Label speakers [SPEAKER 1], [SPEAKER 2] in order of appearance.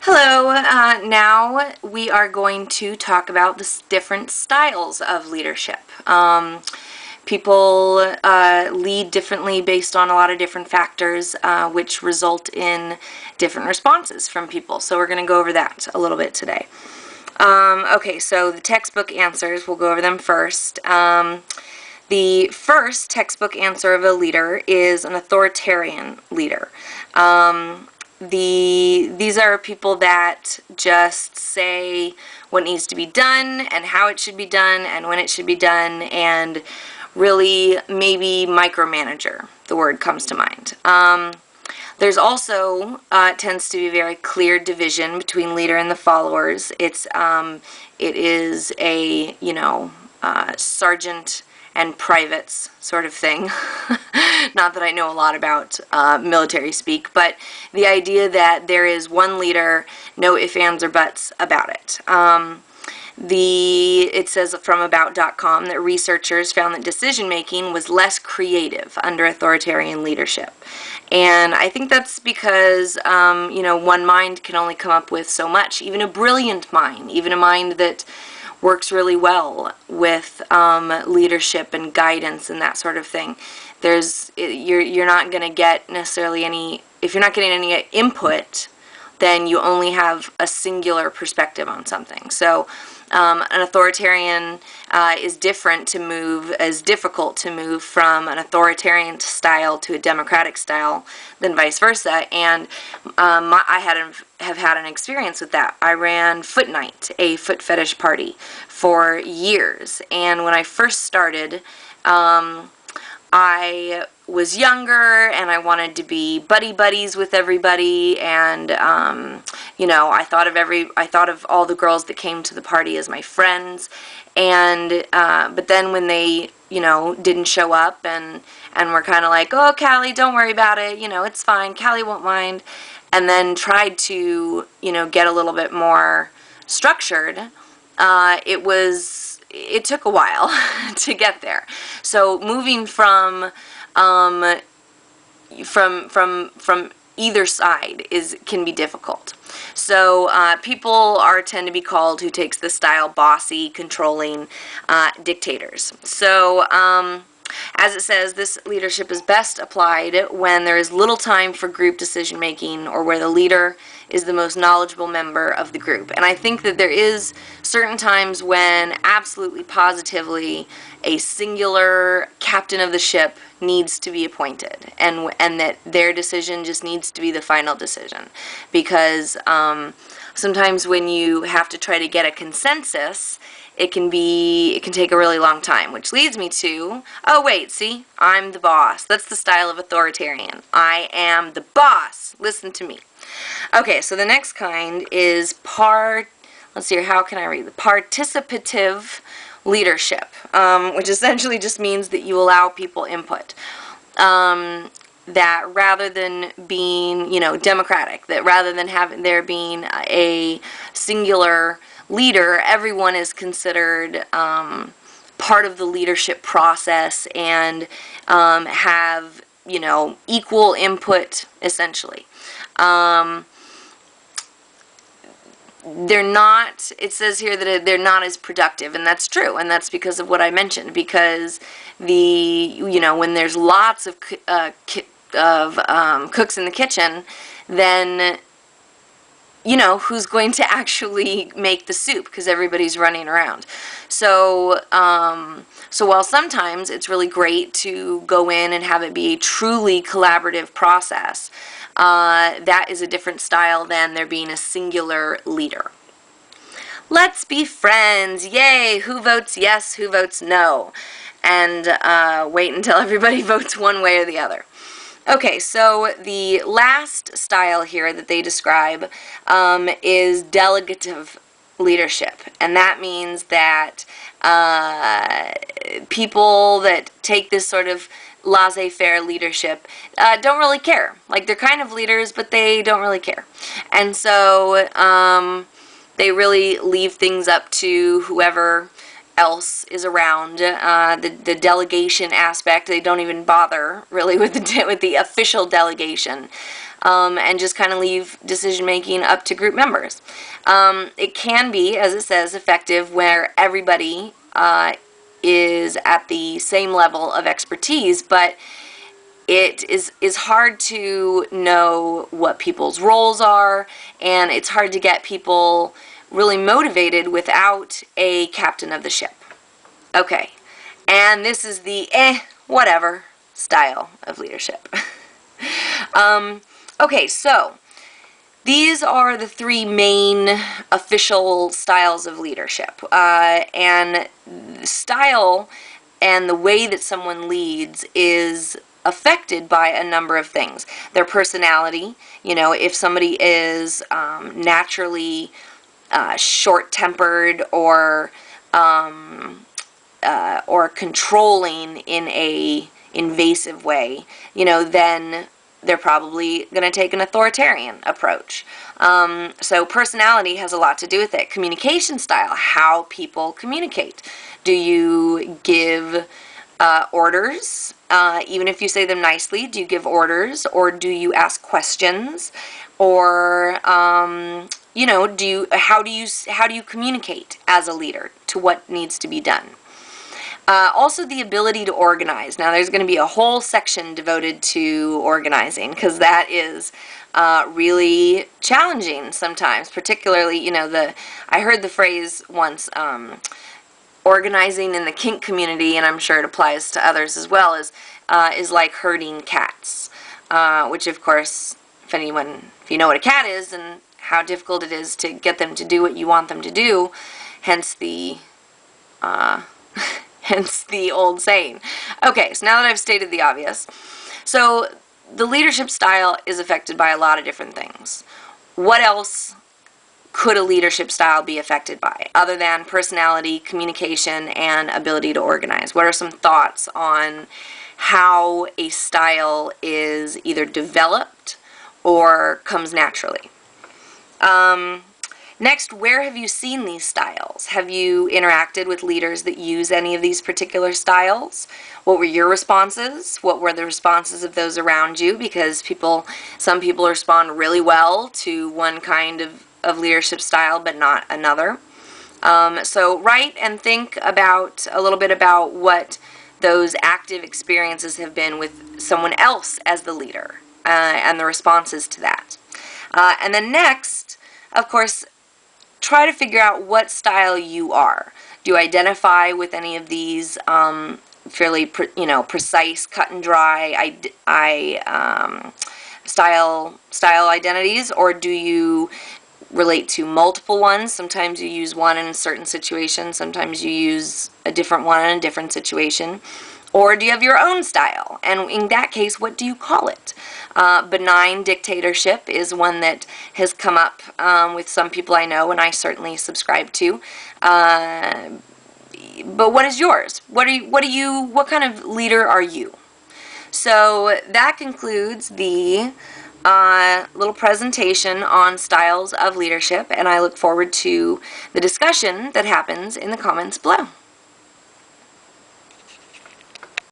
[SPEAKER 1] Hello, now we are going to talk about the different styles of leadership. People lead differently based on a lot of different factors, which result in different responses from people. So we're going to go over that a little bit today. Okay, so the textbook answers, we'll go over them first. The first textbook answer of a leader is an authoritarian leader. These are people that just say what needs to be done and how it should be done and when it should be done, and really maybe micromanager, the word comes to mind. There's also tends to be a very clear division between leader and the followers. It is a sergeant and privates sort of thing. Not that I know a lot about military speak, but the idea that there is one leader, no ifs, ands, or buts about it. It says from about.com that researchers found that decision-making was less creative under authoritarian leadership. And I think that's because, one mind can only come up with so much. Even a brilliant mind, even a mind that works really well with leadership and guidance and that sort of thing. You're not going to get necessarily any, if you're not getting any input, then you only have a singular perspective on something. So an authoritarian is difficult to move from an authoritarian style to a democratic style than vice versa. And I have had an experience with that. I ran Foot Night, a foot fetish party, for years. And when I first started, I was younger and I wanted to be buddies with everybody, and I thought of all the girls that came to the party as my friends, and but then when they didn't show up and were kind of like, oh, Callie, don't worry about it, it's fine, Callie won't mind, and then tried to get a little bit more structured, it took a while to get there. So moving from either side can be difficult. So people tend to be called, who takes the style, bossy, controlling, dictators. So as it says, this leadership is best applied when there is little time for group decision making, or where the leader is the most knowledgeable member of the group. And I think that there is certain times when absolutely positively a singular captain of the ship needs to be appointed, and that their decision just needs to be the final decision, because sometimes when you have to try to get a consensus, it can take a really long time, which leads me to, oh wait, see, I'm the boss. That's the style of authoritarian. I am the boss. Listen to me. Okay, so the next kind is let's see here, how can I read? The participative leadership, which essentially just means that you allow people input. That rather than being, democratic, that rather than there being a singular leader, everyone is considered part of the leadership process and have, equal input, essentially. It says here that they're not as productive, and that's true, and that's because of what I mentioned, because when there's lots of cooks in the kitchen, then who's going to actually make the soup, because everybody's running around. So while sometimes it's really great to go in and have it be a truly collaborative process, that is a different style than there being a singular leader. Let's be friends. Yay! Who votes yes? Who votes no? And wait until everybody votes one way or the other. Okay, so the last style here that they describe is delegative leadership, and that means that people that take this sort of laissez-faire leadership don't really care. Like, they're kind of leaders, but they don't really care. And so they really leave things up to whoever else is around. The delegation aspect, they don't even bother really with the official delegation. and just kind of leave decision making up to group members. It can be, as it says, effective where everybody is at the same level of expertise, but it is hard to know what people's roles are, and it's hard to get people really motivated without a captain of the ship. Okay, and this is the whatever style of leadership. Okay, so these are the three main official styles of leadership, and the style and the way that someone leads is affected by a number of things. Their personality, if somebody is naturally short-tempered or controlling in a invasive way, then they're probably going to take an authoritarian approach. So personality has a lot to do with it. Communication style, how people communicate. Do you give orders? Even if you say them nicely, do you give orders, or do you ask questions, or how do you communicate as a leader to what needs to be done? Also, the ability to organize. Now, there's going to be a whole section devoted to organizing, because that is really challenging sometimes. Particularly, I heard the phrase once, organizing in the kink community, and I'm sure it applies to others as well, is like herding cats, which, of course, if you know what a cat is and how difficult it is to get them to do what you want them to do, hence the hence the old saying. Okay, so now that I've stated the obvious, so the leadership style is affected by a lot of different things. What else could a leadership style be affected by, other than personality, communication, and ability to organize? What are some thoughts on how a style is either developed or comes naturally? Next, where have you seen these styles? Have you interacted with leaders that use any of these particular styles? What were your responses? What were the responses of those around you? Because some people respond really well to one kind of leadership style, but not another. So write and think about a little bit about what those active experiences have been with someone else as the leader, and the responses to that. And then next, of course, try to figure out what style you are. Do you identify with any of these fairly precise, cut and dry style identities, or do you relate to multiple ones? Sometimes you use one in a certain situation, sometimes you use a different one in a different situation. Or do you have your own style? And in that case, what do you call it? Benign dictatorship is one that has come up with some people I know, and I certainly subscribe to. But what is yours? What kind of leader are you? So that concludes the little presentation on styles of leadership, and I look forward to the discussion that happens in the comments below.